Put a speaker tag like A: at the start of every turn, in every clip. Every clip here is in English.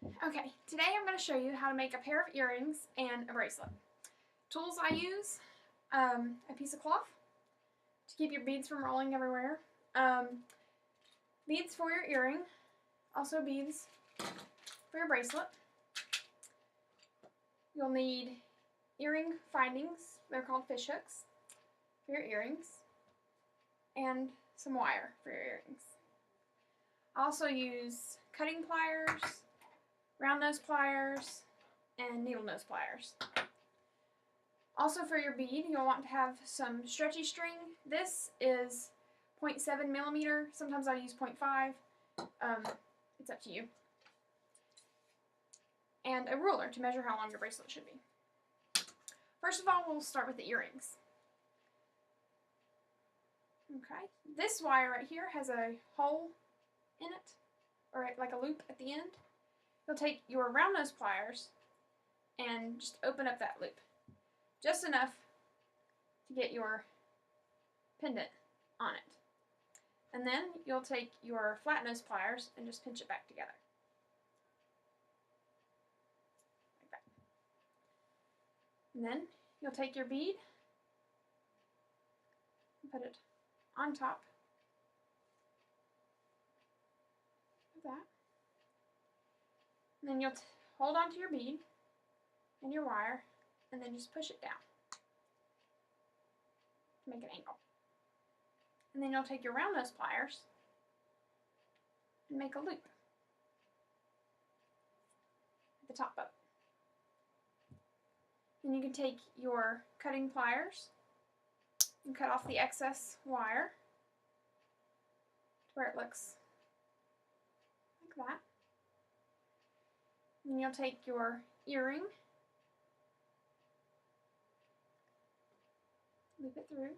A: Okay, today I'm going to show you how to make a pair of earrings and a bracelet. Tools I use, a piece of cloth to keep your beads from rolling everywhere, beads for your earring, also beads for your bracelet. You'll need earring findings, they're called fish hooks, for your earrings, and some wire for your earrings. I also use cutting pliers, round nose pliers, and needle nose pliers. Also for your bead, you'll want to have some stretchy string. This is 0.7 millimeter. Sometimes I use 0.5. It's up to you. And a ruler to measure how long your bracelet should be. First of all, we'll start with the earrings. Okay, this wire right here has a hole in it, or like a loop at the end. You'll take your round nose pliers and just open up that loop. Just enough to get your pendant on it. And then you'll take your flat nose pliers and just pinch it back together. Like that. And then you'll take your bead and put it on top of that. And then you'll hold on to your bead and your wire and then just push it down to make an angle. And then you'll take your round nose pliers and make a loop at the top of it. Then you can take your cutting pliers and cut off the excess wire to where it looks like that. And you'll take your earring, loop it through,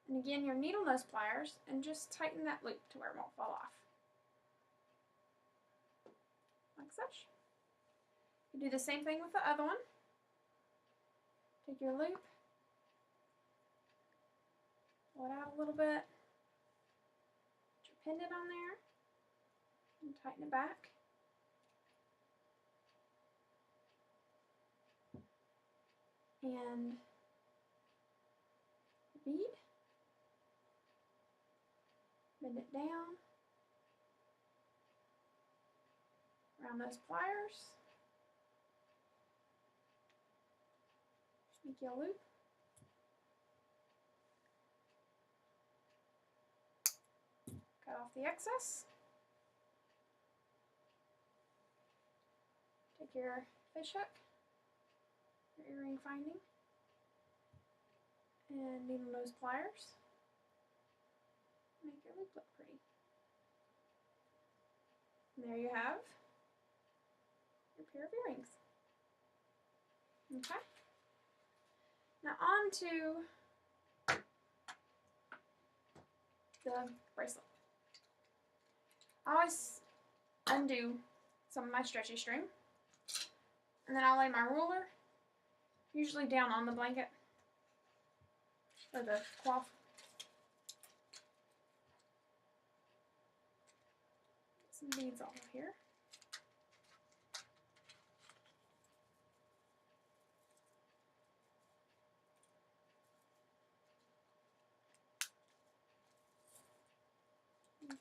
A: and again your needle nose pliers, and just tighten that loop to where it won't fall off. Like such. You do the same thing with the other one. Take your loop, pull it out a little bit, put your pendant on there, and tighten it back. And the bead, bend it down, around those pliers, make you a loop, cut off the excess, take your fish hook, your earring finding, and needle nose pliers, make your loop look pretty. And there you have your pair of earrings. Okay. Now on to the bracelet. I always undo some of my stretchy string, and then I'll lay my ruler usually down on the blanket or the cloth. Some beads off of here. Okay,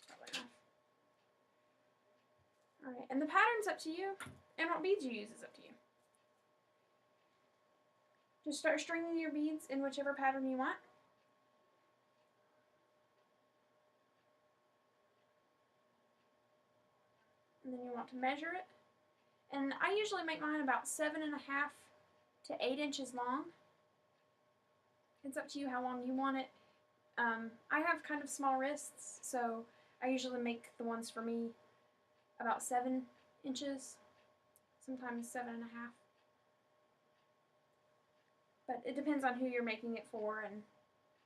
A: probably enough. Alright, and the pattern's up to you, and what beads you use is up to you. Just start stringing your beads in whichever pattern you want. And then you want to measure it. And I usually make mine about 7.5 to 8 inches long. It's up to you how long you want it. I have kind of small wrists, so I usually make the ones for me about 7 inches, sometimes 7.5. But it depends on who you're making it for and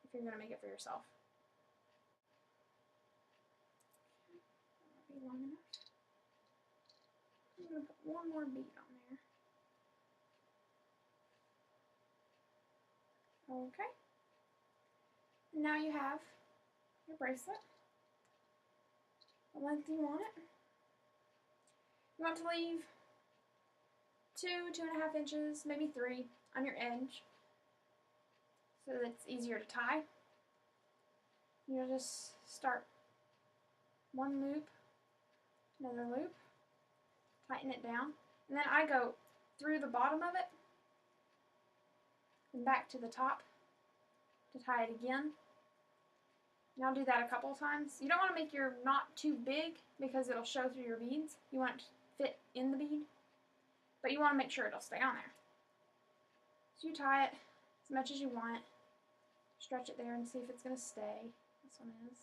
A: if you're going to make it for yourself. That'll be long enough. I'm going to put one more bead on there. Okay. And now you have your bracelet, the length you want it. You want to leave 2.5 inches, maybe 3 on your edge so that it's easier to tie. You'll just start one loop, another loop, tighten it down, and then I go through the bottom of it and back to the top to tie it again. And I'll do that a couple of times. You don't want to make your knot too big because it'll show through your beads. You want it to fit in the bead, but you want to make sure it'll stay on there. So you tie it as much as you want, stretch it there and see if it's going to stay. This one is.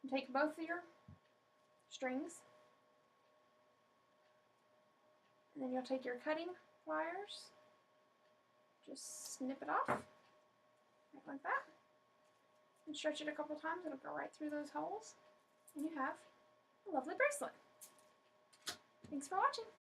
A: And take both of your strings, and then you'll take your cutting pliers, just snip it off, right like that, and stretch it a couple times. It'll go right through those holes, and you have a lovely bracelet. Thanks for watching.